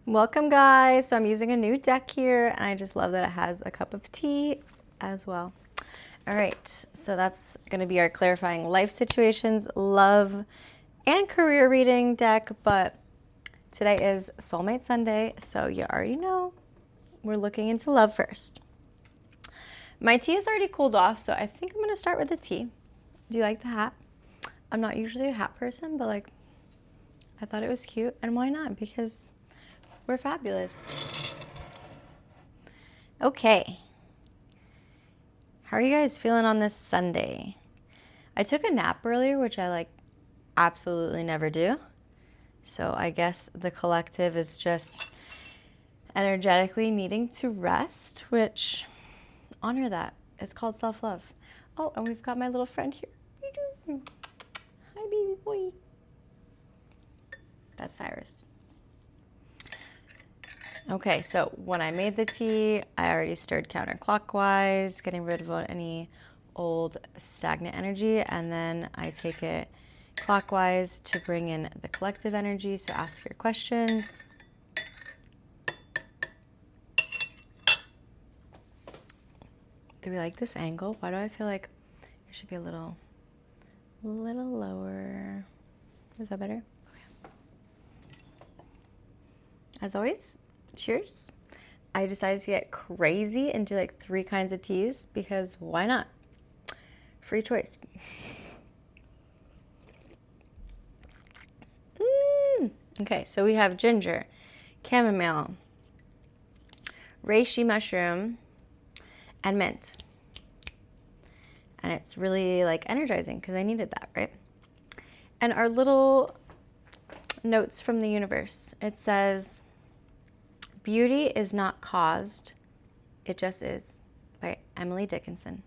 Welcome, guys. So I'm using a new deck here, and I just love that it has a cup of tea as well. All right, so that's going to be our clarifying life situations, love, and career reading deck, but today is Soulmate Sunday, so you already know we're looking into love first. My tea is already cooled off, so I think I'm going to start with the tea. Do you like the hat? I'm not usually a hat person, but like I thought it was cute, and why not? Because we're fabulous. Okay. How are you guys feeling on this Sunday? I took a nap earlier, which I absolutely never do. So I guess the collective is just energetically needing to rest, which honor that. It's called self-love. Oh, and we've got my little friend here. Hi, baby boy. That's Cyrus. Okay, so when I made the tea, I already stirred counterclockwise, getting rid of any old stagnant energy, and then I take it clockwise to bring in the collective energy, so ask your questions. Do we like this angle? Why do I feel like it should be a little lower? Is that better? Okay. As always, cheers. I decided to get crazy and do like 3 kinds of teas because why not? Free choice. Okay, so we have ginger, chamomile, reishi mushroom, and mint. And it's really like energizing because I needed that, right? And our little notes from the universe. It says, beauty is not caused, it just is, by Emily Dickinson.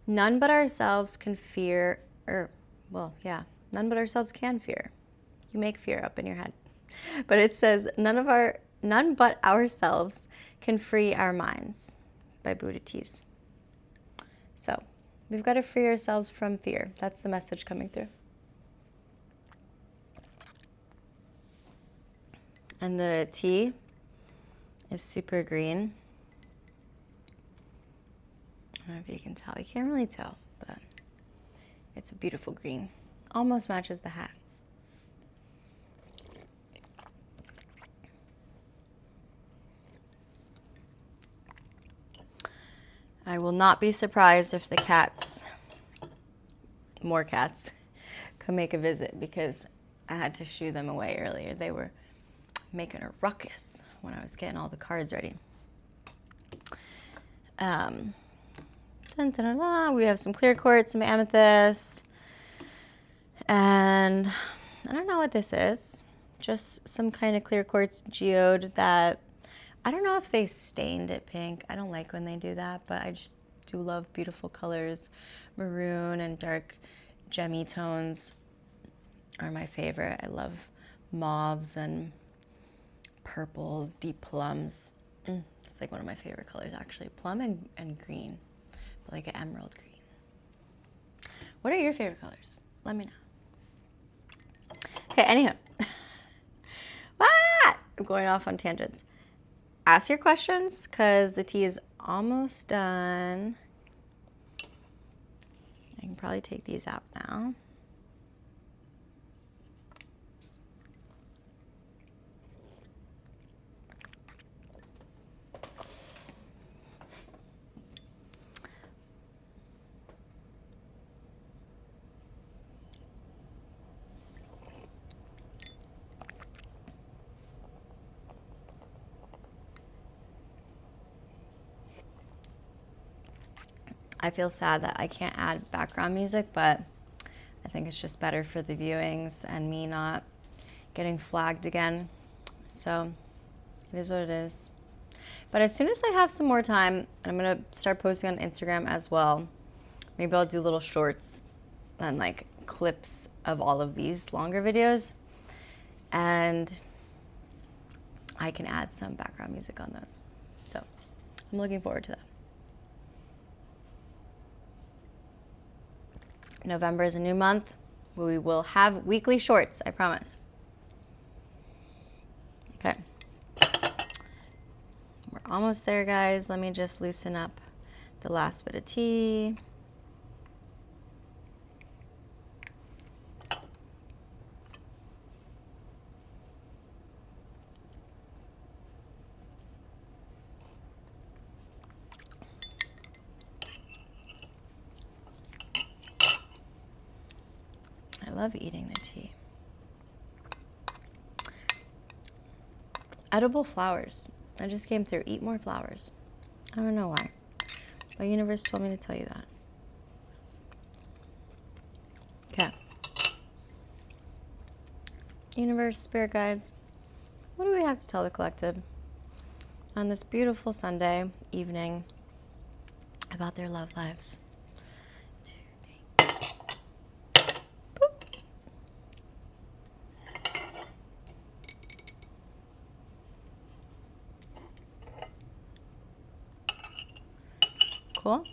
None but ourselves can fear, none but ourselves can fear. You make fear up in your head. But it says, none but ourselves can free our minds, by Buddha Teas. So we've got to free ourselves from fear. That's the message coming through. And the tea is super green. I don't know if you can tell. You can't really tell, but it's a beautiful green. Almost matches the hat. I will not be surprised if more cats, come make a visit because I had to shoo them away earlier. They were making a ruckus when I was getting all the cards ready. We have some clear quartz, some amethyst, and I don't know what this is. Just some kind of clear quartz geode that I don't know if they stained it pink. I don't like when they do that, but I just do love beautiful colors. Maroon and dark gemmy tones are my favorite. I love mauves and purples, deep plums. It's like one of my favorite colors, actually. Plum and green, but like an emerald green. What are your favorite colors? Let me know. Okay, anyhow. I'm going off on tangents. Ask your questions because the tea is almost done. I can probably take these out now. I feel sad that I can't add background music, but I think it's just better for the viewings and me not getting flagged again. So it is what it is. But as soon as I have some more time, I'm going to start posting on Instagram as well. Maybe I'll do little shorts and like clips of all of these longer videos. And I can add some background music on those. So I'm looking forward to that. November is a new month. We will have weekly shorts, I promise. Okay? Almost there, guys. Let me just loosen up the last bit of tea. I love eating the tea. Edible flowers. I just came through. Eat more flowers. I don't know why. The universe told me to tell you that. Okay. Universe, spirit guides, what do we have to tell the collective on this beautiful Sunday evening about their love lives? Cool.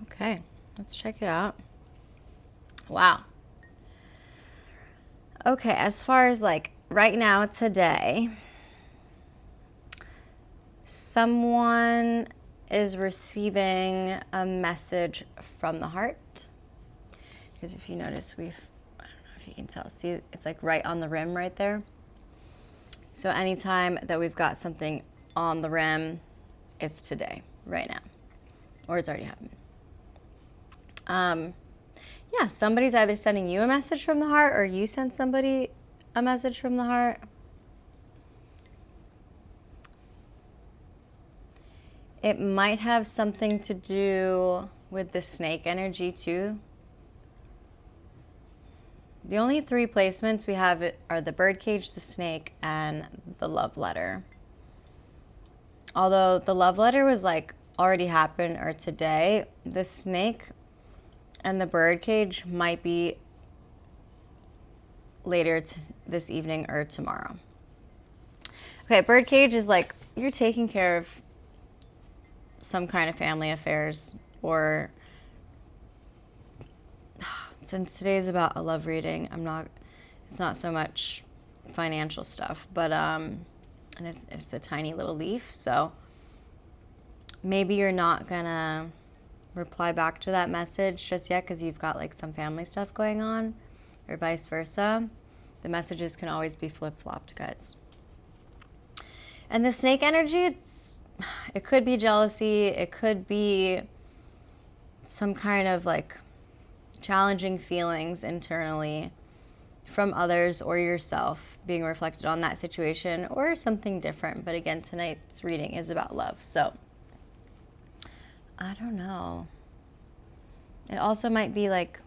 Okay, let's check it out. Wow. Okay, as far as like right now, today, someone is receiving a message from the heart. Because if you notice, I don't know if you can tell, see, it's like right on the rim right there. So anytime that we've got something on the rim, it's today, right now, or it's already happened. Yeah, somebody's either sending you a message from the heart or you sent somebody a message from the heart. It might have something to do with the snake energy too. The only three placements we have are the birdcage, the snake, and the love letter. Although the love letter was like already happened or today, the snake and the birdcage might be later this evening or tomorrow. Okay, birdcage is like you're taking care of some kind of family affairs, or since today is about a love reading, it's not so much financial stuff, but and it's a tiny little leaf, so maybe you're not gonna reply back to that message just yet because you've got like some family stuff going on, or vice versa. The messages can always be flip-flopped, guys. And the snake energy, it could be jealousy, it could be some kind of like challenging feelings internally from others or yourself being reflected on that situation, or something different. But again, tonight's reading is about love, so I don't know. It also might be like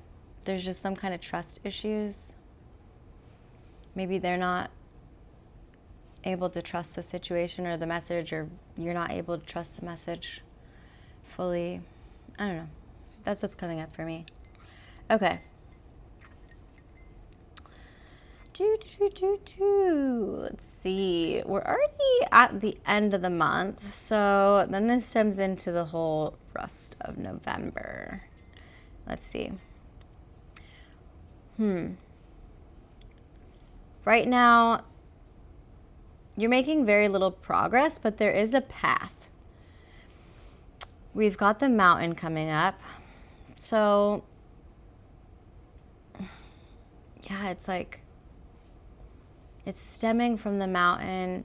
there's just some kind of trust issues. Maybe they're not able to trust the situation or the message, or you're not able to trust the message fully. I don't know. That's what's coming up for me. Okay. Let's see. We're already at the end of the month, so then this stems into the whole rest of November. Let's see. Right now, you're making very little progress, but there is a path. We've got the mountain coming up. So, yeah, it's like it's stemming from the mountain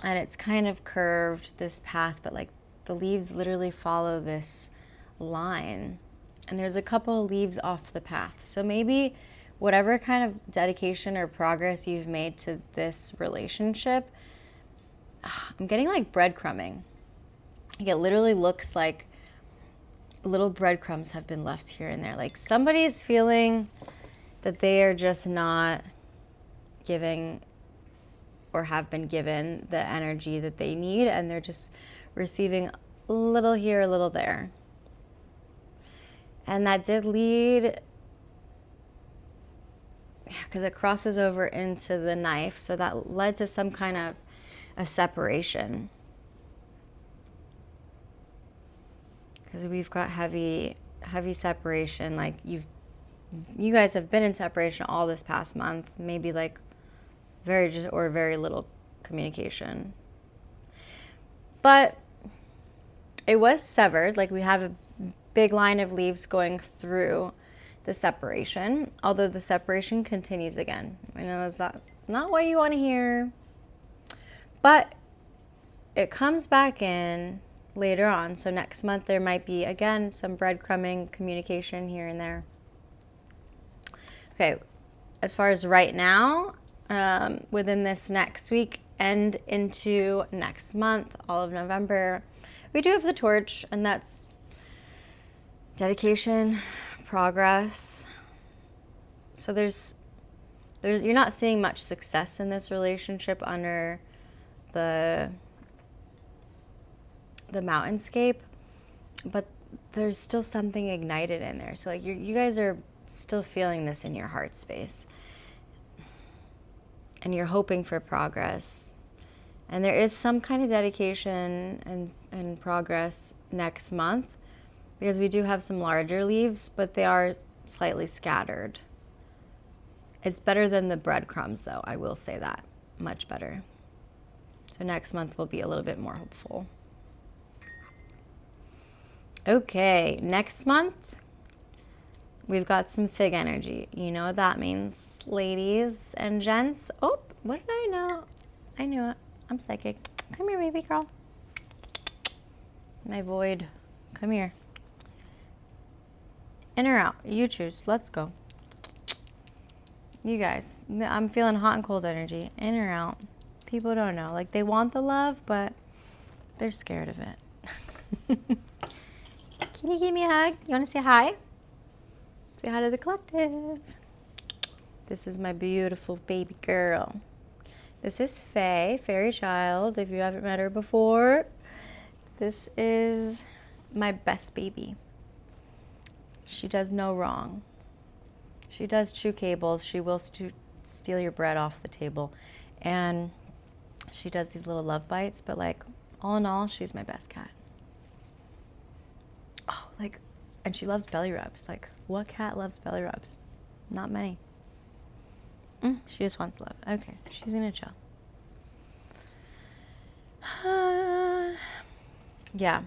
and it's kind of curved, this path, but like the leaves literally follow this line. And there's a couple of leaves off the path. So maybe whatever kind of dedication or progress you've made to this relationship, I'm getting like breadcrumbing. Like it literally looks like little breadcrumbs have been left here and there. Like somebody's feeling that they are just not giving or have been given the energy that they need, and they're just receiving a little here, a little there. And that did lead, because it crosses over into the knife, so that led to some kind of a separation. Because we've got heavy separation. Like you guys have been in separation all this past month, maybe like very little communication. But it was severed. Like, we have a big line of leaves going through the separation, although the separation continues again. I know it's not what you want to hear, but it comes back in later on. So next month there might be, again, some breadcrumbing communication here and there. Okay, as far as right now, within this next week and into next month, all of November, we do have the torch, and that's dedication, progress. So there's you're not seeing much success in this relationship under the mountainscape, but there's still something ignited in there. So like you guys are still feeling this in your heart space, and you're hoping for progress, and there is some kind of dedication and progress next month, because we do have some larger leaves, but they are slightly scattered. It's better than the breadcrumbs, though. I will say that. Much better. So next month will be a little bit more hopeful. Okay, next month, we've got some fig energy. You know what that means, ladies and gents. Oh, what did I know? I knew it. I'm psychic. Come here, baby girl. My void. Come here. In or out? You choose. Let's go. You guys, I'm feeling hot and cold energy. In or out? People don't know. Like, they want the love, but they're scared of it. Can you give me a hug? You want to say hi? Say hi to the collective. This is my beautiful baby girl. This is Faye, fairy child, if you haven't met her before. This is my best baby. She does no wrong. She does chew cables. She will steal your bread off the table. And she does these little love bites, but like, all in all, she's my best cat. Oh, like, and she loves belly rubs. Like, what cat loves belly rubs? Not many. She just wants love. Okay, she's gonna chill. Yeah.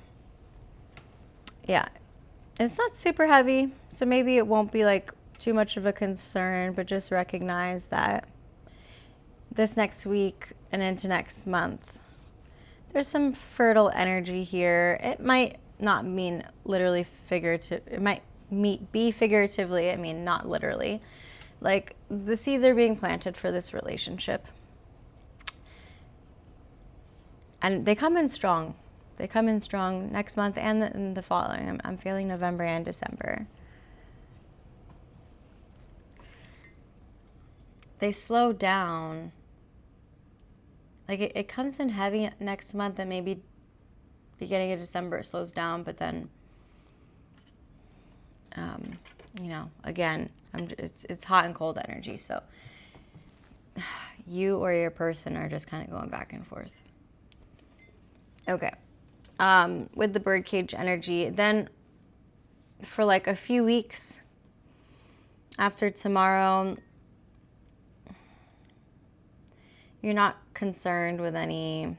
It's not super heavy, so maybe it won't be like too much of a concern, but just recognize that this next week and into next month, there's some fertile energy here. It might not mean literally figurative. It might be figuratively, I mean, not literally. Like, the seeds are being planted for this relationship. And they come in strong. They come in strong next month and the following. I'm feeling November and December. They slow down. Like, it comes in heavy next month, and maybe beginning of December it slows down, but then, again, it's hot and cold energy, so you or your person are just kind of going back and forth. Okay. With the birdcage energy, then for like a few weeks after tomorrow, you're not concerned with any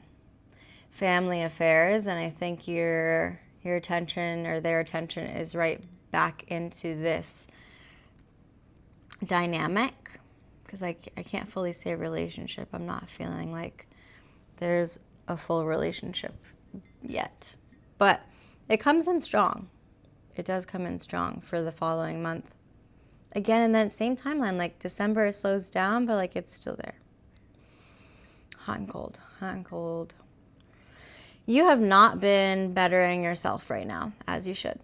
family affairs, and I think your attention or their attention is right back into this dynamic, because I can't fully say relationship. I'm not feeling like there's a full relationship yet, but it comes in strong. It does come in strong for the following month. Again, in that same timeline, like December slows down, but like it's still there. Hot and cold, hot and cold. You have not been bettering yourself right now, as you should.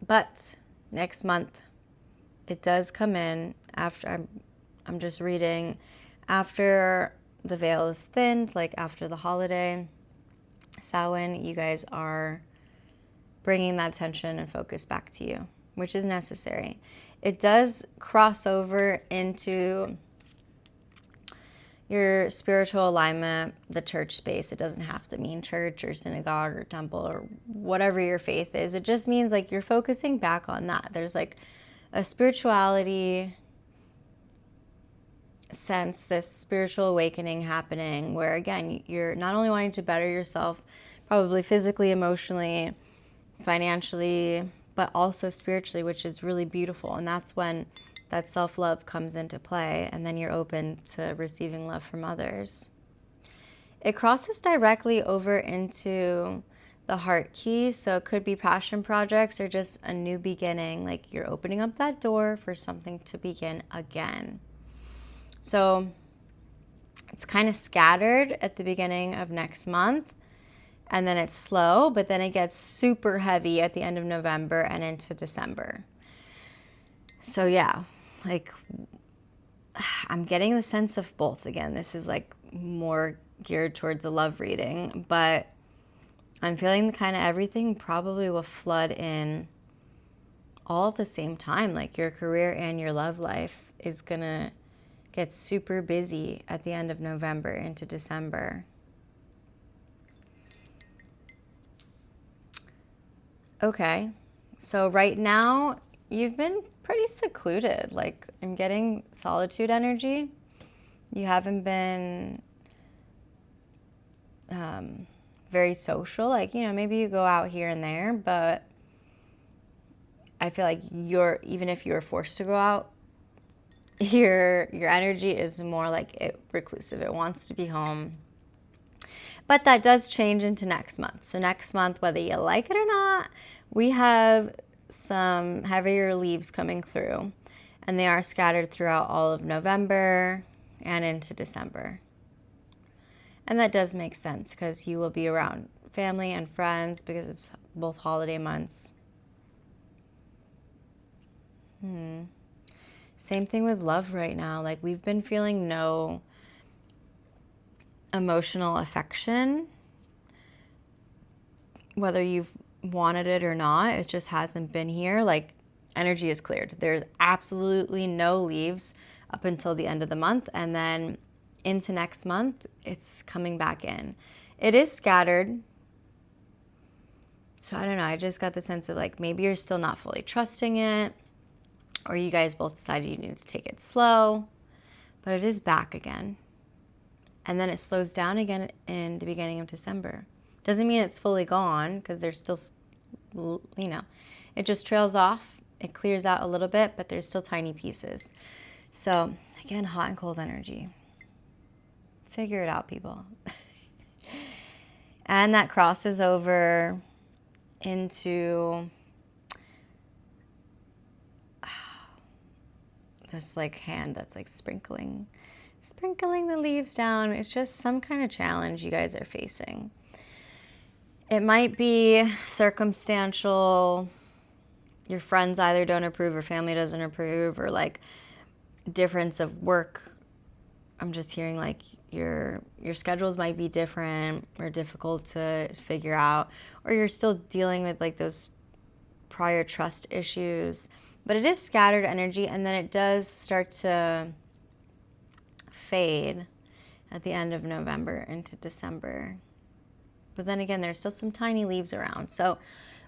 But next month, it does come in after, I'm just reading, after the veil is thinned, like after the holiday, Samhain, you guys are bringing that attention and focus back to you, which is necessary. It does cross over into your spiritual alignment, the church space. It doesn't have to mean church or synagogue or temple or whatever your faith is. It just means like you're focusing back on that. There's like a spirituality sense this spiritual awakening happening where, again, you're not only wanting to better yourself, probably physically, emotionally, financially, but also spiritually, which is really beautiful. And that's when that self-love comes into play, and then you're open to receiving love from others. It crosses directly over into the heart key, so it could be passion projects or just a new beginning, like you're opening up that door for something to begin again. So it's kind of scattered at the beginning of next month, and then it's slow, but then it gets super heavy at the end of November and into December. So yeah, like I'm getting the sense of both. Again, this is like more geared towards a love reading, but I'm feeling kind of everything probably will flood in all at the same time. Like your career and your love life is gonna get super busy at the end of November into December. Okay, so right now you've been pretty secluded. Like I'm getting solitude energy. You haven't been very social. Like, you know, maybe you go out here and there, but I feel like even if you're forced to go out, your energy is more like reclusive. It wants to be home. But that does change into next month. So next month, whether you like it or not, we have some heavier leaves coming through, and they are scattered throughout all of November and into December. And that does make sense because you will be around family and friends because it's both holiday months. Same thing with love right now. Like we've been feeling no emotional affection, whether you've wanted it or not. It just hasn't been here. Like energy is cleared. There's absolutely no leaves up until the end of the month, and then into next month it's coming back in. It is scattered, so I don't know, I just got the sense of like maybe you're still not fully trusting it, or you guys both decided you need to take it slow, but it is back again. And then it slows down again in the beginning of December. Doesn't mean it's fully gone, because there's still, you know, it just trails off. It clears out a little bit, but there's still tiny pieces. So again, hot and cold energy. Figure it out, people. And that crosses over into this like hand that's like sprinkling the leaves down. It's just some kind of challenge you guys are facing. It might be circumstantial. Your friends either don't approve or family doesn't approve, or like difference of work. I'm just hearing like your schedules might be different or difficult to figure out, or you're still dealing with like those prior trust issues. But it is scattered energy, and then it does start to fade at the end of November into December. But then again, there's still some tiny leaves around. So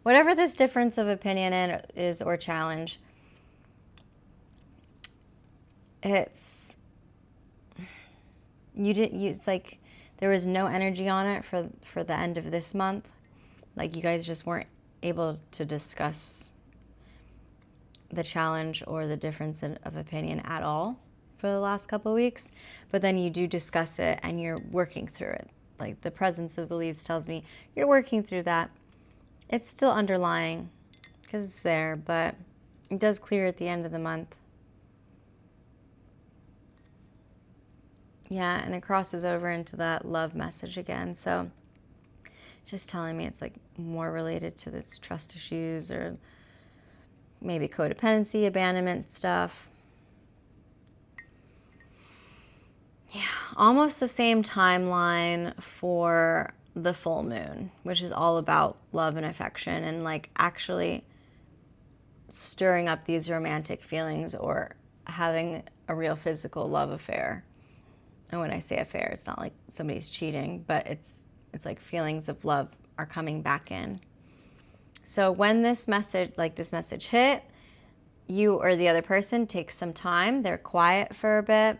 whatever this difference of opinion is or challenge, it's like there was no energy on it for the end of this month. Like you guys just weren't able to discuss the challenge or the difference of opinion at all for the last couple of weeks. But then you do discuss it and you're working through it. Like the presence of the leaves tells me you're working through that. It's still underlying because it's there, but it does clear at the end of the month. Yeah, and it crosses over into that love message again. So it's just telling me it's like more related to this trust issues or maybe codependency, abandonment stuff. Yeah, almost the same timeline for the full moon, which is all about love and affection and like actually stirring up these romantic feelings or having a real physical love affair. And when I say affair, it's not like somebody's cheating, but it's like feelings of love are coming back in. So when this message hit, you or the other person takes some time, they're quiet for a bit,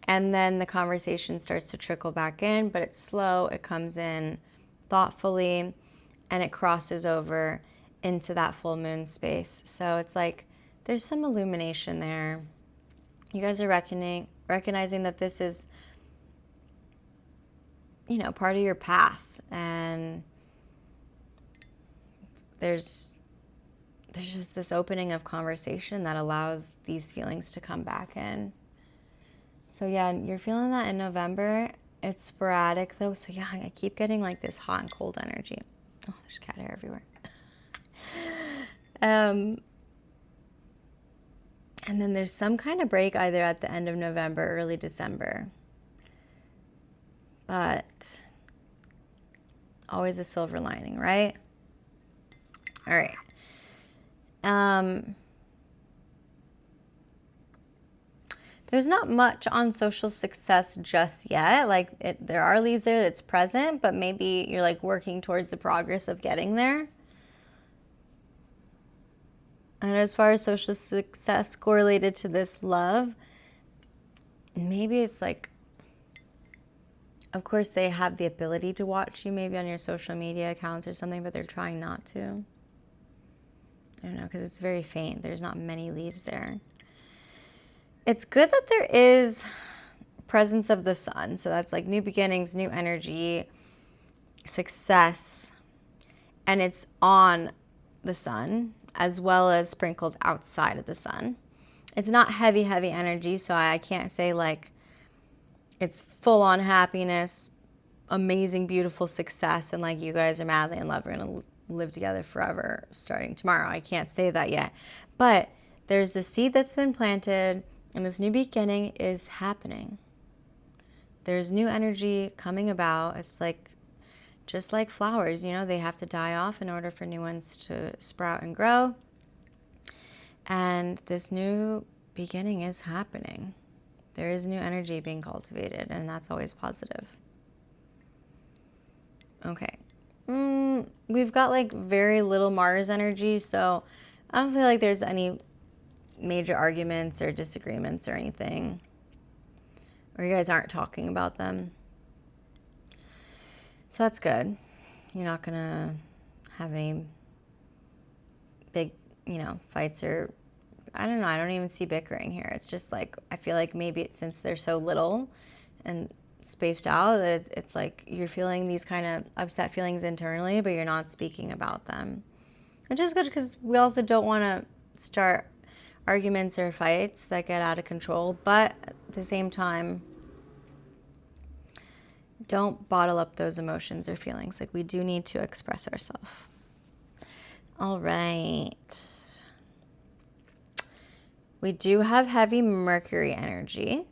And then the conversation starts to trickle back in, but it's slow. It comes in thoughtfully, and it crosses over into that full moon space. So it's like there's some illumination there. You guys are recognizing that this is, part of your path, and there's just this opening of conversation that allows these feelings to come back in. So yeah, you're feeling that in November. It's sporadic though. So yeah, I keep getting like this hot and cold energy. Oh, there's cat hair everywhere. And then there's some kind of break either at the end of November, early December. But always a silver lining, right? All right. There's not much on social success just yet. Like there are leaves there that's present, but maybe you're like working towards the progress of getting there. And as far as social success correlated to this love, maybe it's like, of course they have the ability to watch you maybe on your social media accounts or something, but they're trying not to. I don't know, because it's very faint. There's not many leaves there. It's good that there is presence of the sun. So that's like new beginnings, new energy, success. And it's on the sun as well as sprinkled outside of the sun. It's not heavy, heavy energy. So I can't say like it's full on happiness, amazing, beautiful success. And like you guys are madly in love. We're going to live together forever starting tomorrow. I can't say that yet. But there's a seed that's been planted. And this new beginning is happening. There's new energy coming about. It's like, just like flowers, they have to die off in order for new ones to sprout and grow. And this new beginning is happening. There is new energy being cultivated, and that's always positive. Okay. We've got like very little Mars energy, so I don't feel like there's any major arguments or disagreements or anything, or you guys aren't talking about them, so that's good. You're not gonna have any big fights, or I don't know, I don't even see bickering here. It's just like I feel like maybe since they're so little and spaced out, it's like you're feeling these kind of upset feelings internally, but you're not speaking about them, which is good because we also don't want to start arguments or fights that get out of control, but at the same time, don't bottle up those emotions or feelings. Like we do need to express ourselves. All right. We do have heavy Mercury energy.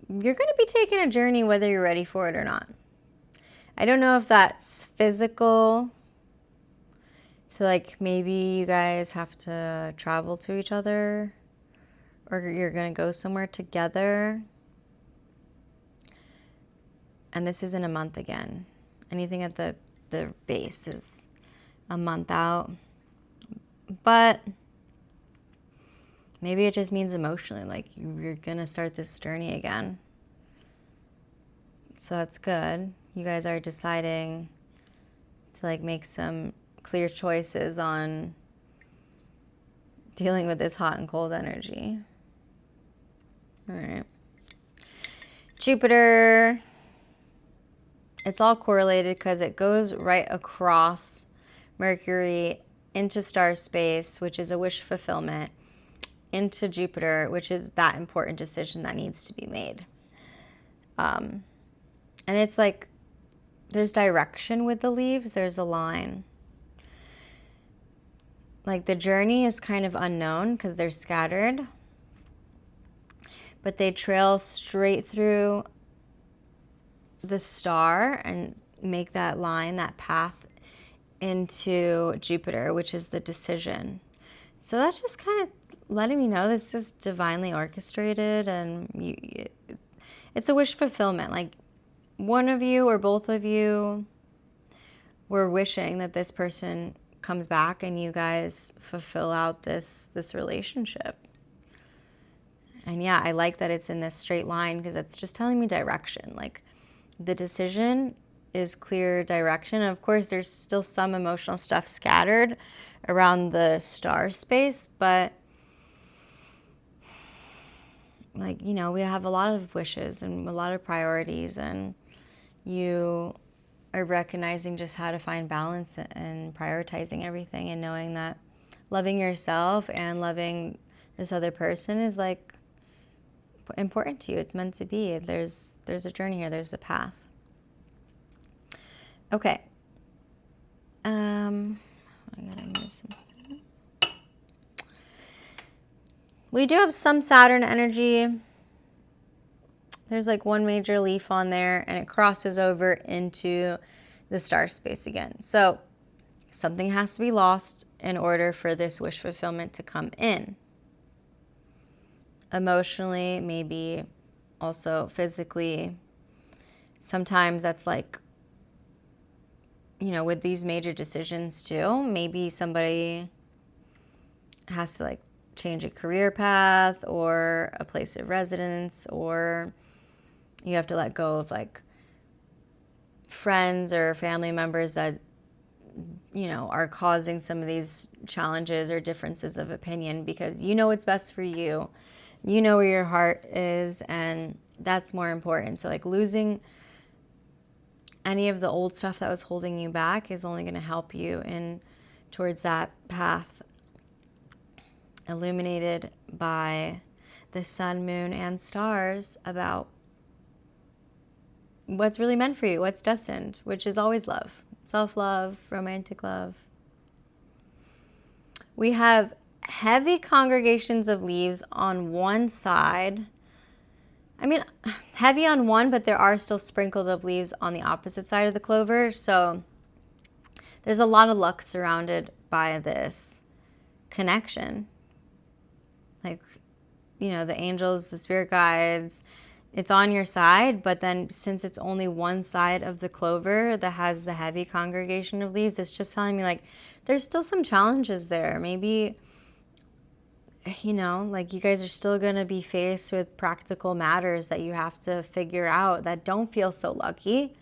You're going to be taking a journey whether you're ready for it or not. I don't know if that's physical. So like maybe you guys have to travel to each other, or you're going to go somewhere together. And this isn't a month again. Anything at the base is a month out. But maybe it just means emotionally, like you're going to start this journey again. So that's good. You guys are deciding to like make some clear choices on dealing with this hot and cold energy. All right. Jupiter. It's all correlated because it goes right across Mercury into star space, which is a wish fulfillment, into Jupiter, which is that important decision that needs to be made. And it's like there's direction with the leaves. There's a line. Like the journey is kind of unknown because they're scattered, but they trail straight through the star and make that line, that path into Jupiter, which is the decision. So that's just kind of letting me know this is divinely orchestrated, and it's a wish fulfillment. Like one of you or both of you were wishing that this person comes back and you guys fulfill out this relationship. And yeah, I like that it's in this straight line because it's just telling me direction. Like the decision is clear direction. And of course, there's still some emotional stuff scattered around the star space, but like, you know, we have a lot of wishes and a lot of priorities, and you are recognizing just how to find balance and prioritizing everything, and knowing that loving yourself and loving this other person is like important to you. It's meant to be. There's a journey here. There's a path. Okay. I gotta move some stuff. We do have some Saturn energy. There's like one major leaf on there, and it crosses over into the star space again. So something has to be lost in order for this wish fulfillment to come in. Emotionally, maybe also physically. Sometimes that's like, you know, with these major decisions too, maybe somebody has to like change a career path or a place of residence, or you have to let go of like friends or family members that, you know, are causing some of these challenges or differences of opinion, because you know what's best for you. You know where your heart is, and that's more important. So like losing any of the old stuff that was holding you back is only going to help you in towards that path illuminated by the sun, moon, and stars about what's really meant for you, what's destined, which is always love, self-love, romantic love. We have heavy congregations of leaves on one side. I mean, heavy on one, but there are still sprinkles of leaves on the opposite side of the clover. So there's a lot of luck surrounded by this connection. Like, you know, the angels, the spirit guides, it's on your side. But then since it's only one side of the clover that has the heavy congregation of leaves, it's just telling me like there's still some challenges there. Maybe, you know, like you guys are still going to be faced with practical matters that you have to figure out that don't feel so lucky.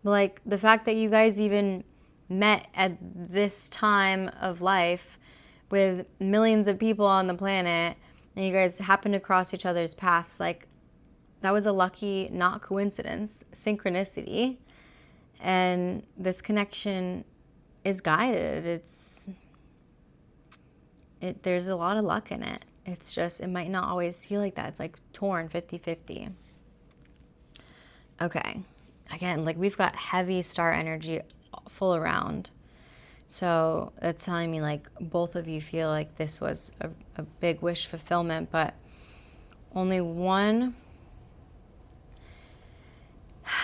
Like the fact that you guys even met at this time of life with millions of people on the planet, and you guys happen to cross each other's paths, like that was a lucky, not coincidence, synchronicity. And this connection is guided. There's a lot of luck in it. It's just, it might not always feel like that. It's like torn 50-50. Okay. Again, like we've got heavy star energy full around. So that's telling me like both of you feel like this was a big wish fulfillment, but only one.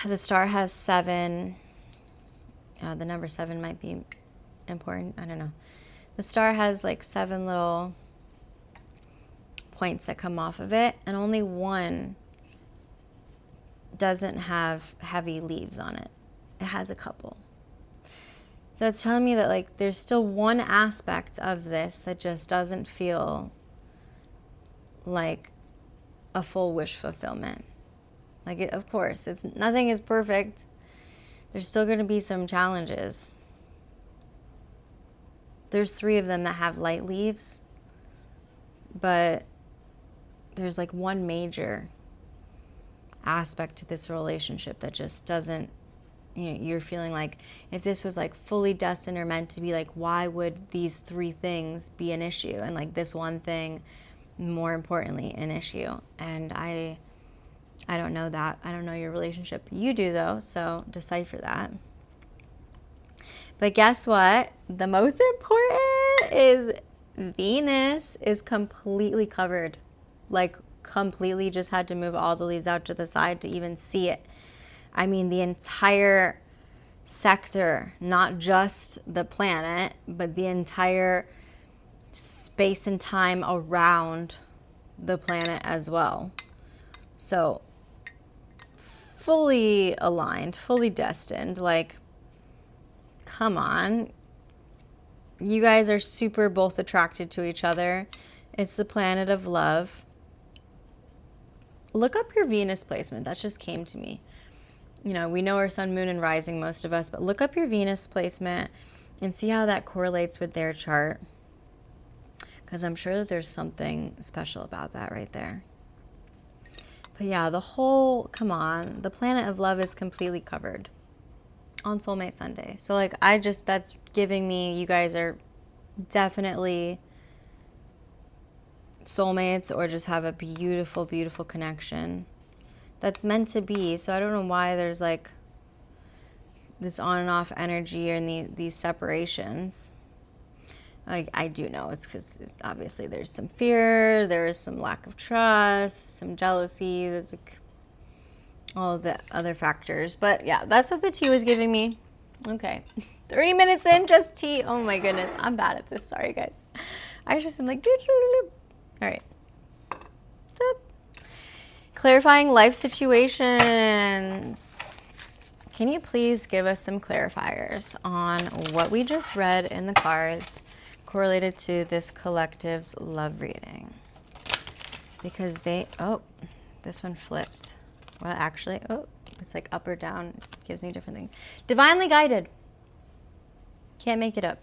The star has 7. The number 7 might be important. I don't know. The star has like 7 little points that come off of it, and only one doesn't have heavy leaves on it. It has a couple. So it's telling me that like there's still one aspect of this that just doesn't feel like a full wish fulfillment. Like of course, nothing is perfect. There's still going to be some challenges. There's 3 of them that have light leaves, but there's like one major aspect to this relationship that just doesn't, you know, you're feeling like if this was like fully destined or meant to be, like why would these 3 things be an issue, and like this one thing more importantly an issue? And I don't know that. I don't know your relationship. You do though, so decipher that. But guess what? The most important is Venus is completely covered. Like completely, just had to move all the leaves out to the side to even see it. I mean, the entire sector, not just the planet, but the entire space and time around the planet as well. So fully aligned, fully destined. Like, come on. You guys are super both attracted to each other. It's the planet of love. look up your Venus placement. That just came to me. You know, we know our sun, moon, and rising, most of us, but look up your Venus placement and see how that correlates with their chart. Because I'm sure that there's something special about that right there. But yeah, come on, the planet of love is completely covered on Soulmate Sunday. So like, that's giving me, you guys are definitely soulmates or just have a beautiful, beautiful connection that's meant to be. So I don't know why there's like this on and off energy and these separations. I do know it's because obviously there's some fear, there is some lack of trust, some jealousy, there's like all of the other factors. But yeah, that's what the tea was giving me. Okay, 30 minutes in, just tea. Oh my goodness, I'm bad at this. Sorry, guys. I just am like, all right. Clarifying life situations. Can you please give us some clarifiers on what we just read in the cards correlated to this collective's love reading? Because this one flipped. Well, actually, it's like up or down. It gives me different things. Divinely guided. Can't make it up.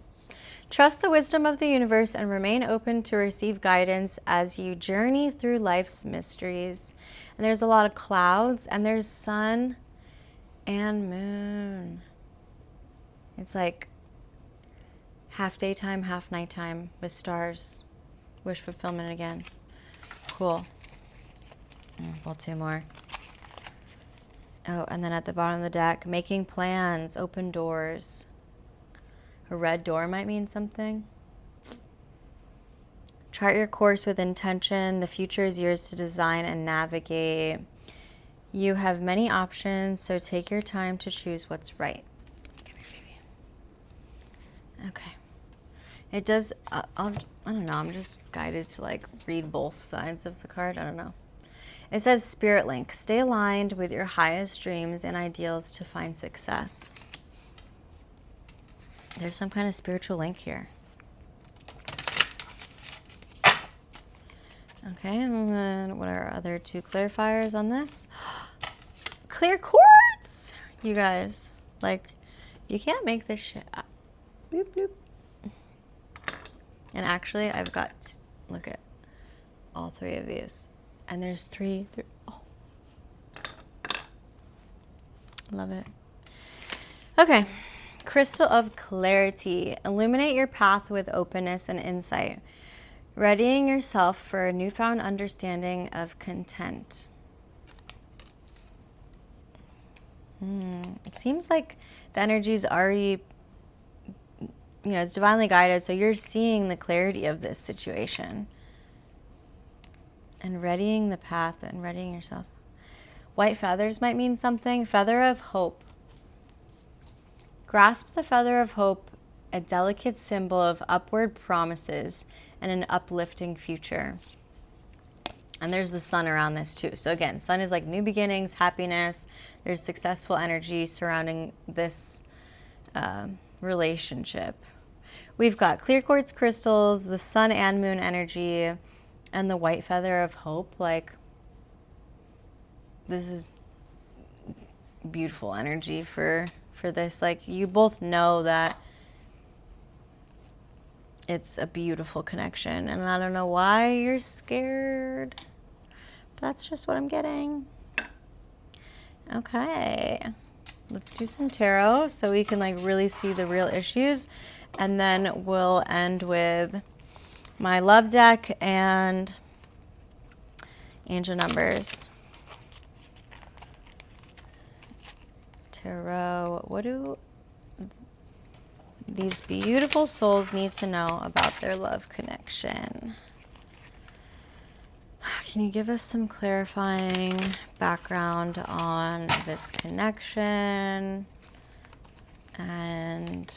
Trust the wisdom of the universe and remain open to receive guidance as you journey through life's mysteries. And there's a lot of clouds, and there's sun and moon. It's like half daytime, half nighttime with stars. Wish fulfillment again. Cool. Well, two more. Oh, and then at the bottom of the deck, making plans, open doors. A red door might mean something. Chart your course with intention. The future is yours to design and navigate. You have many options, so take your time to choose what's right. Come here, baby. Okay. It does, I don't know, I'm just guided to like read both sides of the card. I don't know. It says Spirit Link. Stay aligned with your highest dreams and ideals to find success. There's some kind of spiritual link here. Okay, and then what are our other two clarifiers on this? Clear quartz! You guys, like, you can't make this shit up. Bloop, bloop. And actually, I've got, look at all three of these. And there's three. Oh. Love it. Okay. Crystal of clarity. Illuminate your path with openness and insight, readying yourself for a newfound understanding of content. It seems like the energy is already, it's divinely guided, so you're seeing the clarity of this situation. And readying the path and readying yourself. White feathers might mean something. Feather of hope. Grasp the feather of hope, a delicate symbol of upward promises and an uplifting future. And there's the sun around this too. So again, sun is like new beginnings, happiness. There's successful energy surrounding this relationship. We've got clear quartz crystals, the sun and moon energy, and the white feather of hope. Like, this is beautiful energy for this. Like, you both know that it's a beautiful connection, and I don't know why you're scared, but that's just what I'm getting. Okay, let's do some tarot so we can like really see the real issues, and then we'll end with my love deck and angel numbers. Tarot, what do these beautiful souls need to know about their love connection? Can you give us some clarifying background on this connection and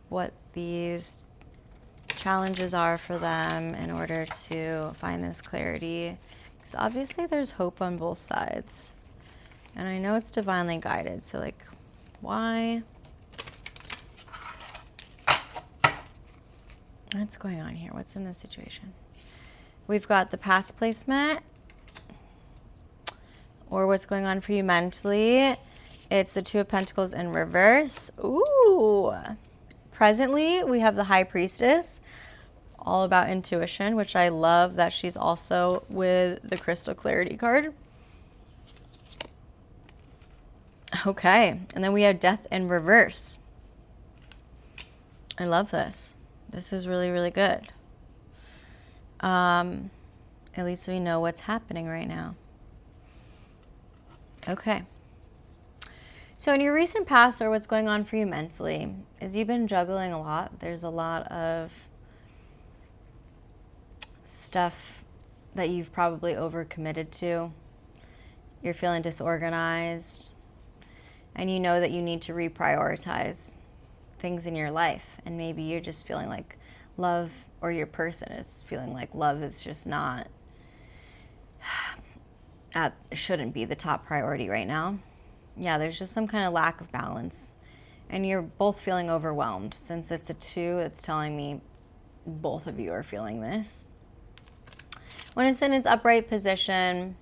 what these challenges are for them in order to find this clarity? Because obviously there's hope on both sides. And I know it's divinely guided, so like, why? What's going on here? What's in this situation? We've got the past placement, or what's going on for you mentally. It's the Two of Pentacles in reverse. Ooh. Presently, we have the High Priestess, all about intuition, which I love that she's also with the Crystal Clarity card. Okay, and then we have Death in reverse. I love this. This is really, really good. At least we know what's happening right now. Okay. So in your recent past, or what's going on for you mentally, is you've been juggling a lot. There's a lot of stuff that you've probably overcommitted to. You're feeling disorganized, and you know that you need to reprioritize things in your life. And maybe you're just feeling like love, or your person is feeling like love is just not, shouldn't be the top priority right now. Yeah, there's just some kind of lack of balance. And you're both feeling overwhelmed. Since it's a 2, it's telling me both of you are feeling this. When it's in its upright position,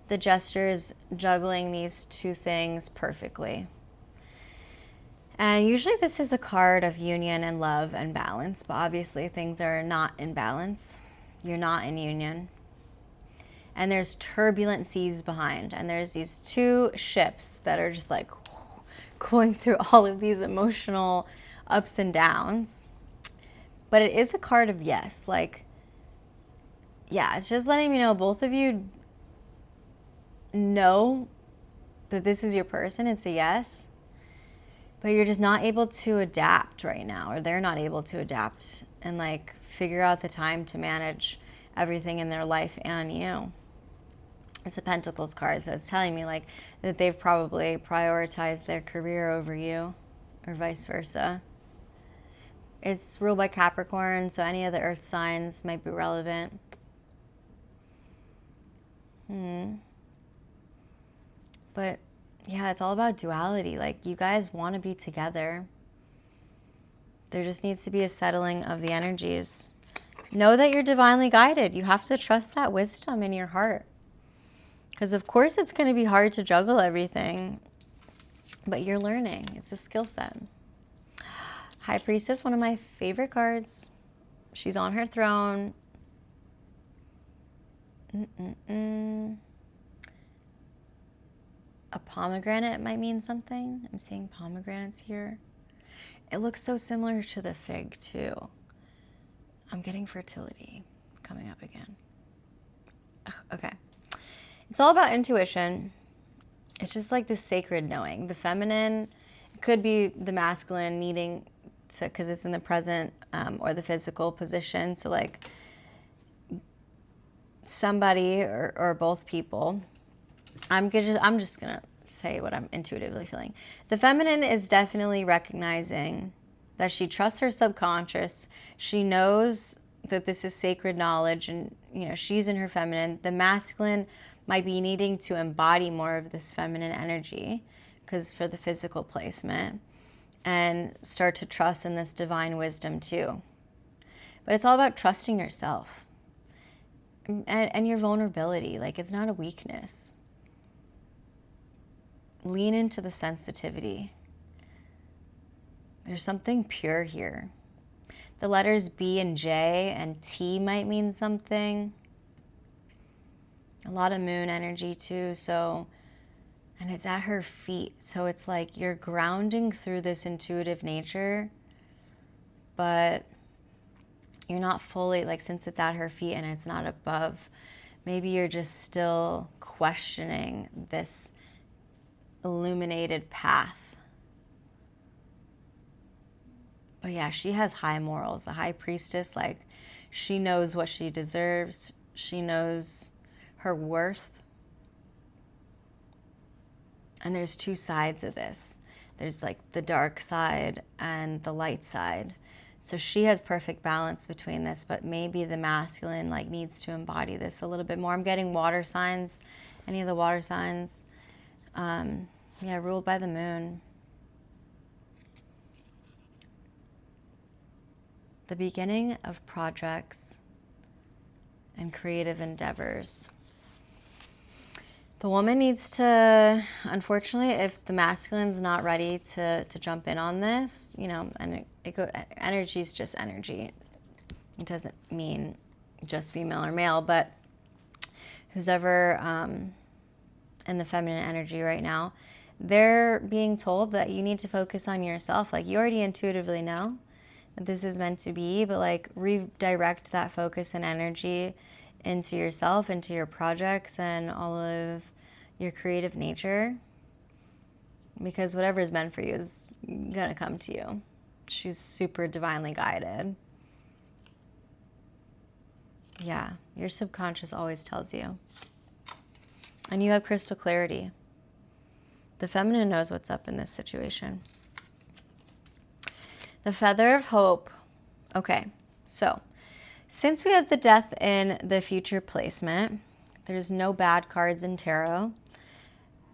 the gesture is juggling these 2 things perfectly. And usually this is a card of union and love and balance, but obviously things are not in balance. You're not in union. And there's turbulent seas behind, and there's these 2 ships that are just like going through all of these emotional ups and downs. But it is a card of yes. Like, yeah, it's just letting me know both of you know that this is your person. It's a yes. But you're just not able to adapt right now, or they're not able to adapt and like figure out the time to manage everything in their life and you. It's a Pentacles card, so it's telling me like that they've probably prioritized their career over you, or vice versa. It's ruled by Capricorn, so any of the earth signs might be relevant. But yeah, it's all about duality. Like, you guys want to be together. There just needs to be a settling of the energies. Know that you're divinely guided. You have to trust that wisdom in your heart. Because of course it's going to be hard to juggle everything, but you're learning. It's a skill set. High Priestess, one of my favorite cards. She's on her throne. A pomegranate might mean something. I'm seeing pomegranates here. It looks so similar to the fig too. I'm getting fertility coming up again. Okay. It's all about intuition. It's just like this sacred knowing. The feminine could be the masculine needing to, because it's in the present or the physical position. So like somebody or both people. I'm just gonna say what I'm intuitively feeling. The feminine is definitely recognizing that she trusts her subconscious. She knows that this is sacred knowledge, and you know she's in her feminine. The masculine might be needing to embody more of this feminine energy, because for the physical placement, and start to trust in this divine wisdom too. But it's all about trusting yourself and your vulnerability. Like, it's not a weakness. Lean into the sensitivity. There's something pure here. The letters B and J and T might mean something. A lot of moon energy too, so, and it's at her feet. So it's like you're grounding through this intuitive nature, but you're not fully, like, since it's at her feet and it's not above, maybe you're just still questioning this illuminated path. But yeah, she has high morals. The High Priestess, like, she knows what she deserves. She knows her worth. And there's 2 sides of this. There's like the dark side and the light side. So she has perfect balance between this, but maybe the masculine like needs to embody this a little bit more. I'm getting water signs, any of the water signs. Yeah, ruled by the moon. The beginning of projects and creative endeavors. The woman needs to, unfortunately, if the masculine's not ready to jump in on this, you know, and energy is just energy. It doesn't mean just female or male, but who's ever in the feminine energy right now, they're being told that you need to focus on yourself. Like, you already intuitively know that this is meant to be, but like redirect that focus and energy into yourself, into your projects and all of your creative nature, because whatever is meant for you is gonna come to you. She's super divinely guided. Yeah, your subconscious always tells you. And you have crystal clarity. The feminine knows what's up in this situation. The feather of hope. Okay, so since we have the death in the future placement, there's no bad cards in tarot.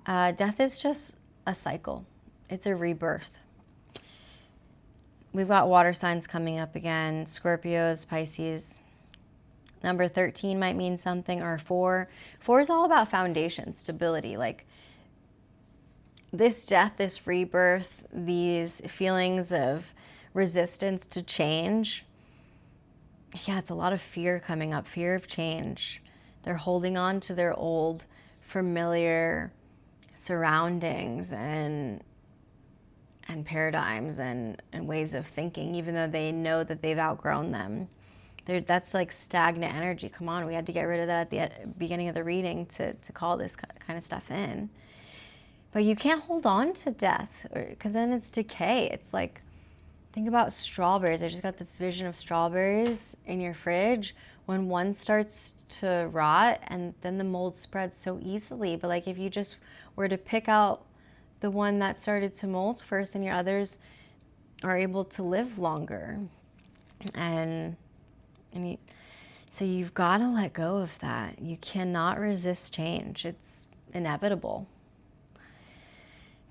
Death is just a cycle. It's a rebirth. We've got water signs coming up again. Scorpios, Pisces. Number 13 might mean something, or 4. 4 is all about foundation, stability. Like, this death, this rebirth, these feelings of resistance to change. Yeah, it's a lot of fear coming up, fear of change. They're holding on to their old, familiar surroundings and paradigms and ways of thinking, even though they know that they've outgrown them. That's like stagnant energy. Come on, we had to get rid of that at the beginning of the reading to call this kind of stuff in. But you can't hold on to death, because then it's decay. It's like, think about strawberries. I just got this vision of strawberries in your fridge. When one starts to rot, and then the mold spreads so easily. But like, if you just were to pick out the one that started to mold first, and your others are able to live longer. So you've got to let go of that. You cannot resist change. It's inevitable.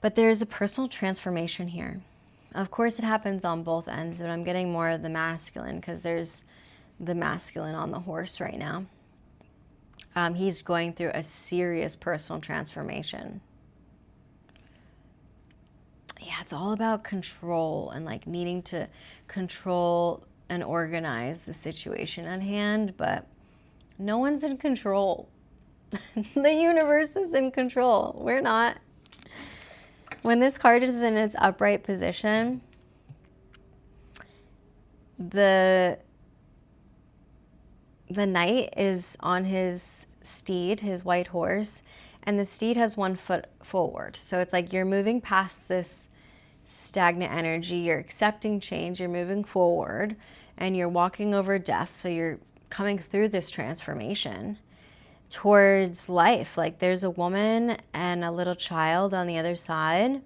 But there's a personal transformation here. Of course, it happens on both ends, but I'm getting more of the masculine, because there's the masculine on the horse right now. He's going through a serious personal transformation. Yeah, it's all about control and like needing to control and organize the situation at hand, but no one's in control. The universe is in control. We're not. When this card is in its upright position, the knight is on his steed, his white horse, and the steed has 1 foot forward. So it's like you're moving past this stagnant energy, you're accepting change, you're moving forward, and you're walking over death. So you're coming through this transformation towards life. Like, there's a woman and a little child on the other side,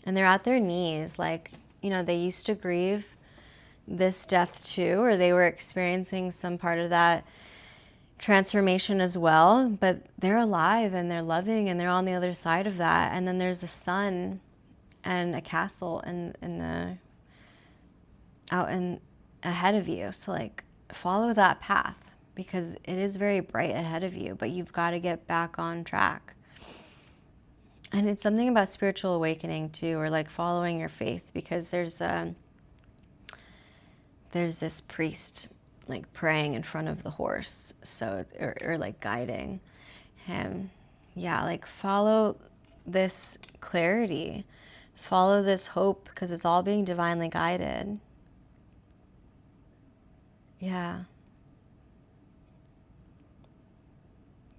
and they're at their knees. Like, you know, they used to grieve this death too, or they were experiencing some part of that transformation as well, but they're alive and they're loving and they're on the other side of that. And then there's a sun and a castle out ahead of you. So like, follow that path, because it is very bright ahead of you, but you've got to get back on track. And it's something about spiritual awakening too, or like following your faith, because there's this priest like praying in front of the horse, so or like guiding him. Yeah, like follow this clarity, follow this hope, because it's all being divinely guided. Yeah.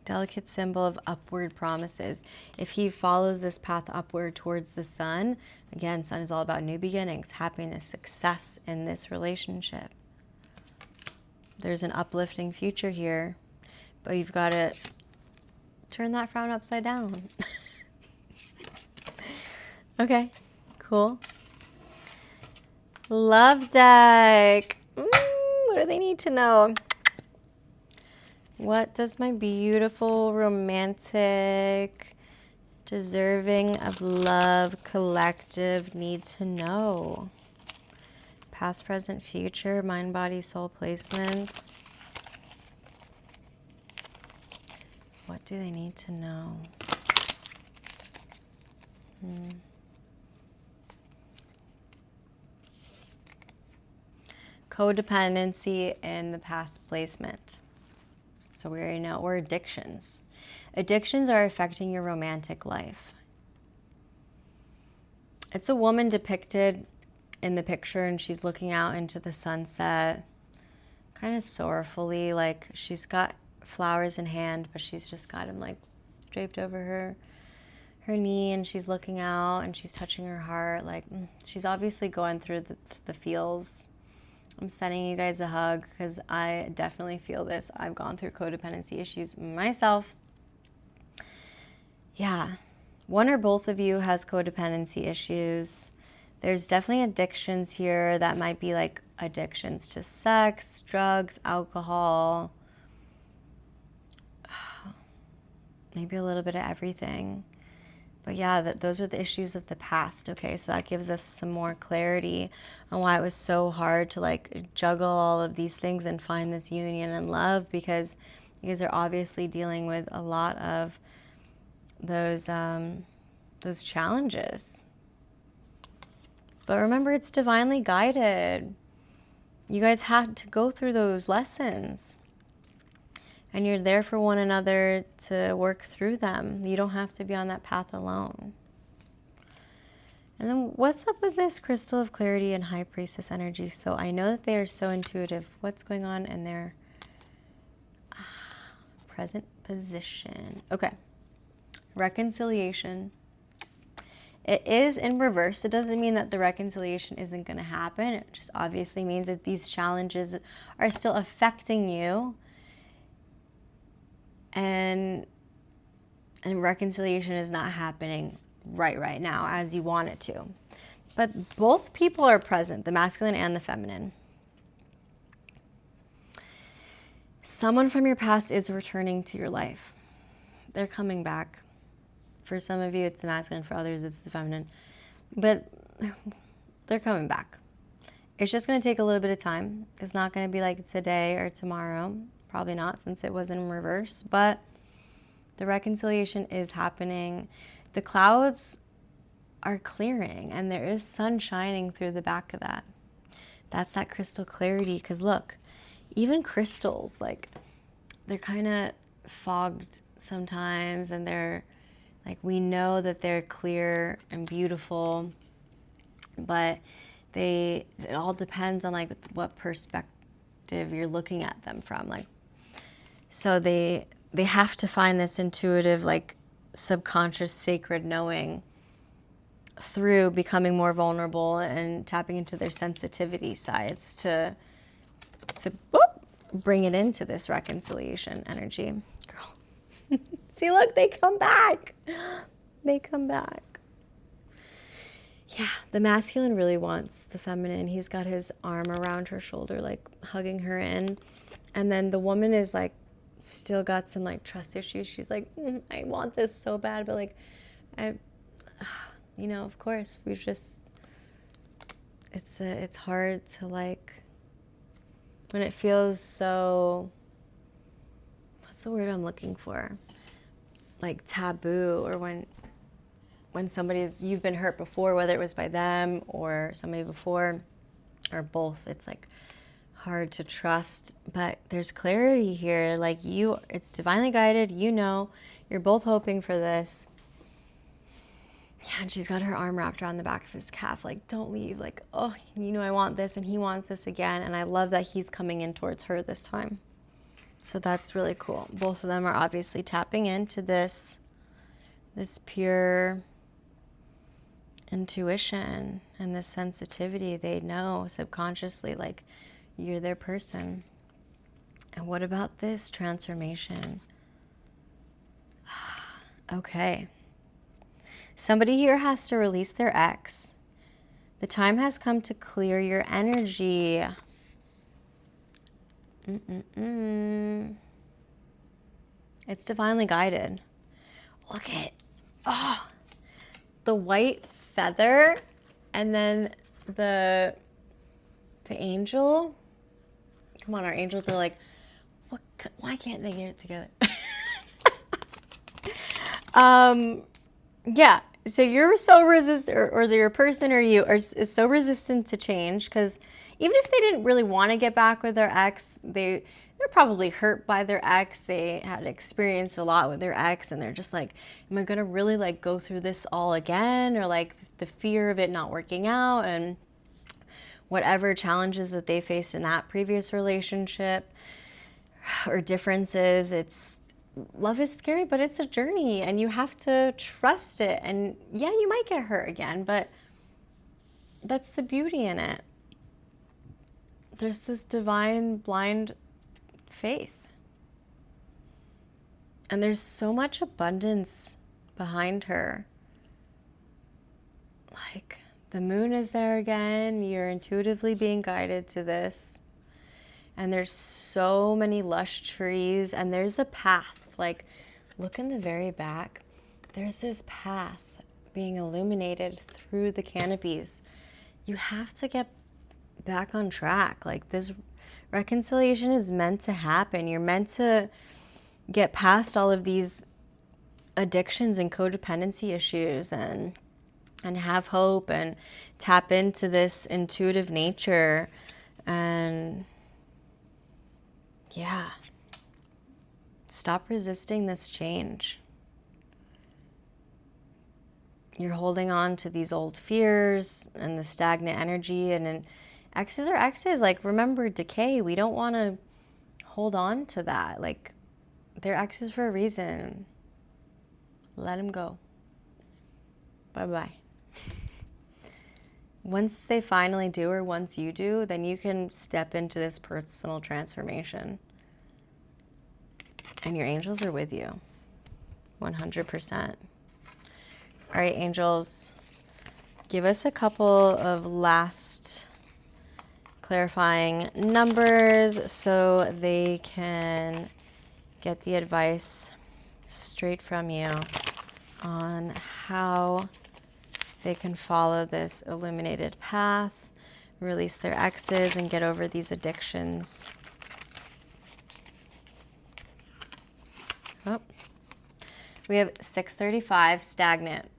Delicate symbol of upward promises. If he follows this path upward towards the sun, again, sun is all about new beginnings, happiness, success in this relationship. There's an uplifting future here, but you've got to turn that frown upside down. Okay, cool. Love deck. What do they need to know? What does my beautiful, romantic, deserving of love collective need to know? Past, present, future, mind, body, soul placements. What do they need to know? Codependency in the past placement. So we already know, or addictions. Addictions are affecting your romantic life. It's a woman depicted in the picture, and she's looking out into the sunset, kind of sorrowfully, like she's got flowers in hand, but she's just got them like draped over her knee, and she's looking out and she's touching her heart. Like she's obviously going through the feels. I'm sending you guys a hug because I definitely feel this. I've gone through codependency issues myself. Yeah, one or both of you has codependency issues. There's definitely addictions here that might be like addictions to sex, drugs, alcohol, maybe a little bit of everything. But yeah, those are the issues of the past, okay? So that gives us some more clarity on why it was so hard to like juggle all of these things and find this union and love, because you guys are obviously dealing with a lot of those challenges. But remember, it's divinely guided. You guys had to go through those lessons. And you're there for one another to work through them. You don't have to be on that path alone. And then what's up with this Crystal of Clarity and High Priestess energy? So I know that they are so intuitive. What's going on in their present position? Okay. Reconciliation. It is in reverse. It doesn't mean that the reconciliation isn't going to happen. It just obviously means that these challenges are still affecting you. And reconciliation is not happening right now as you want it to. But both people are present, the masculine and the feminine. Someone from your past is returning to your life. They're coming back. For some of you, it's the masculine. For others, it's the feminine. But they're coming back. It's just going to take a little bit of time. It's not going to be like today or tomorrow. Probably not, since it was in reverse. But the reconciliation is happening. The clouds are clearing, and there is sun shining through the back of that. That's that crystal clarity. Because look, even crystals, like, they're kind of fogged sometimes, and they're like, we know that they're clear and beautiful, but it all depends on like what perspective you're looking at them from. Like, so they have to find this intuitive, like, subconscious, sacred knowing through becoming more vulnerable and tapping into their sensitivity sides to bring it into this reconciliation energy. Girl. See, look, they come back. They come back. Yeah, the masculine really wants the feminine. He's got his arm around her shoulder, like hugging her in. And then the woman is like, still got some like trust issues. She's like, I want this so bad, but like, of course, it's hard to like, when it feels so, what's the word I'm looking for? Like taboo, or when you've been hurt before, whether it was by them or somebody before, or both, it's like hard to trust. But there's clarity here. Like, it's divinely guided. You're both hoping for this. Yeah, and she's got her arm wrapped around the back of his calf, like, don't leave. Like, oh, I want this, and he wants this again. And I love that he's coming in towards her this time. So that's really cool. Both of them are obviously tapping into this pure intuition and this sensitivity. They know subconsciously, like, you're their person. And what about this transformation? Okay. Somebody here has to release their ex. The time has come to clear your energy. It's divinely guided. Look at, the white feather, and then the angel. Come on, our angels are like, why can't they get it together? Yeah. So you're so resistant, or your person or you is so resistant to change, because even if they didn't really want to get back with their ex, they're probably hurt by their ex. They had experienced a lot with their ex, and they're just like, am I gonna really like go through this all again? Or like the fear of it not working out, and whatever challenges that they faced in that previous relationship or differences. It's love is scary, but it's a journey, and you have to trust it. And yeah, you might get hurt again, but that's the beauty in it. There's this divine blind faith, and there's so much abundance behind her. Like, the moon is there again. You're intuitively being guided to this. And there's so many lush trees, and there's a path. Like, look in the very back. There's this path being illuminated through the canopies. You have to get back on track. Like, this reconciliation is meant to happen. You're meant to get past all of these addictions and codependency issues, and have hope, and tap into this intuitive nature. And yeah, stop resisting this change. You're holding on to these old fears and the stagnant energy, and exes are exes. Like, remember, decay. We don't want to hold on to that. Like, they're exes for a reason. Let them go. Bye-bye. Once they finally do, or once you do, then you can step into this personal transformation. And your angels are with you. 100%. All right, angels, give us a couple of last clarifying numbers so they can get the advice straight from you on how they can follow this illuminated path, release their exes, and get over these addictions. Oh, we have 635 stagnant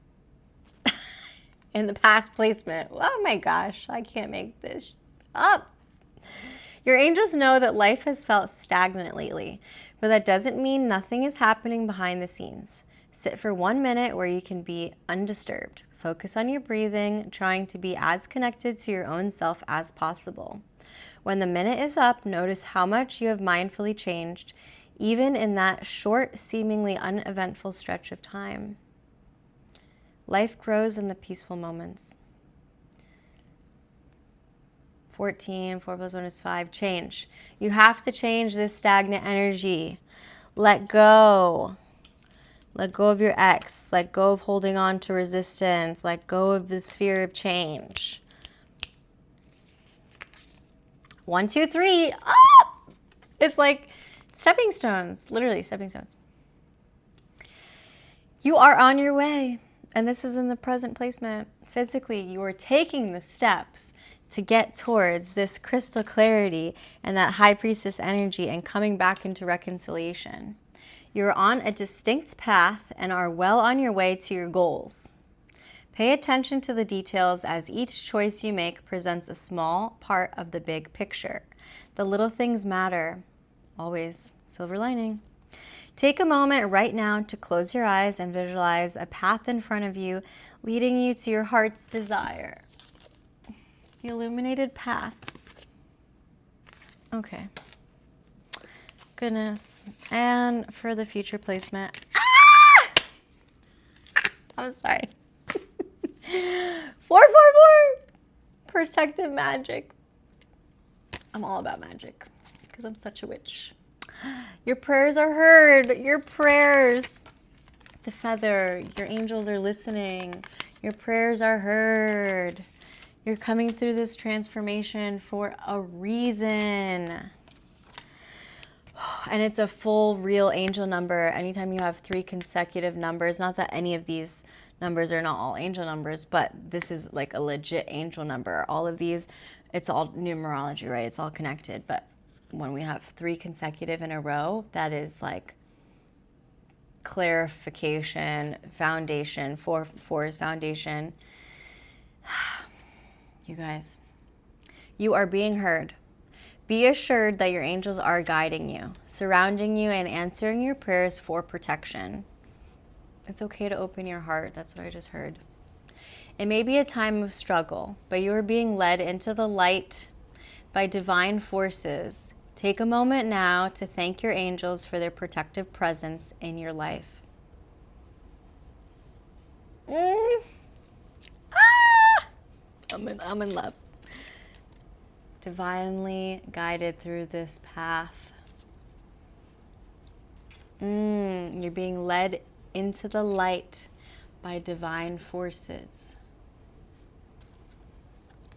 in the past placement. Oh my gosh, I can't make this up. Your angels know that life has felt stagnant lately, but that doesn't mean nothing is happening behind the scenes. Sit for 1 minute where you can be undisturbed. Focus on your breathing, trying to be as connected to your own self as possible. When the minute is up, notice how much you have mindfully changed, even in that short, seemingly uneventful stretch of time. Life grows in the peaceful moments. 14, 4 plus 1 is 5. Change. You have to change this stagnant energy. Let go. Let go of your ex. Let go of holding on to resistance. Let go of this fear of change. 1, 2, 3. Oh! It's like stepping stones. Literally stepping stones. You are on your way. And this is in the present placement. Physically, you are taking the steps to get towards this crystal clarity and that high priestess energy, and coming back into reconciliation. You're on a distinct path and are well on your way to your goals. Pay attention to the details, as each choice you make presents a small part of the big picture. The little things matter. Always. Silver lining. Take a moment right now to close your eyes and visualize a path in front of you, leading you to your heart's desire. The illuminated path. Okay. Goodness. And for the future placement. Ah! I'm sorry. 444. Protective magic. I'm all about magic because I'm such a witch. Your prayers are heard. Your prayers. The feather. Your angels are listening. Your prayers are heard. You're coming through this transformation for a reason. And it's a full, real angel number. Anytime you have 3 consecutive numbers, not that any of these numbers are not all angel numbers, but this is like a legit angel number. All of these, it's all numerology, right? It's all connected. But when we have 3 consecutive in a row, that is like clarification, foundation, four is foundation. You guys, you are being heard. Be assured that your angels are guiding you, surrounding you, and answering your prayers for protection. It's okay to open your heart. That's what I just heard. It may be a time of struggle, but you are being led into the light by divine forces. Take a moment now to thank your angels for their protective presence in your life. I'm in love. Divinely guided through this path. You're being led into the light by divine forces.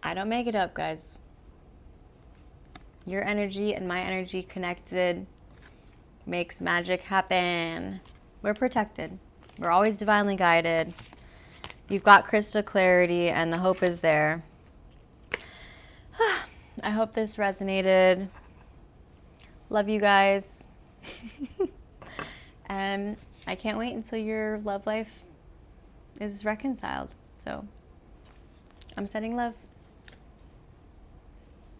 I don't make it up, guys. Your energy and my energy connected makes magic happen. We're protected. We're always divinely guided. You've got crystal clarity and the hope is there. I hope this resonated. Love you guys. And I can't wait until your love life is reconciled. So I'm sending love.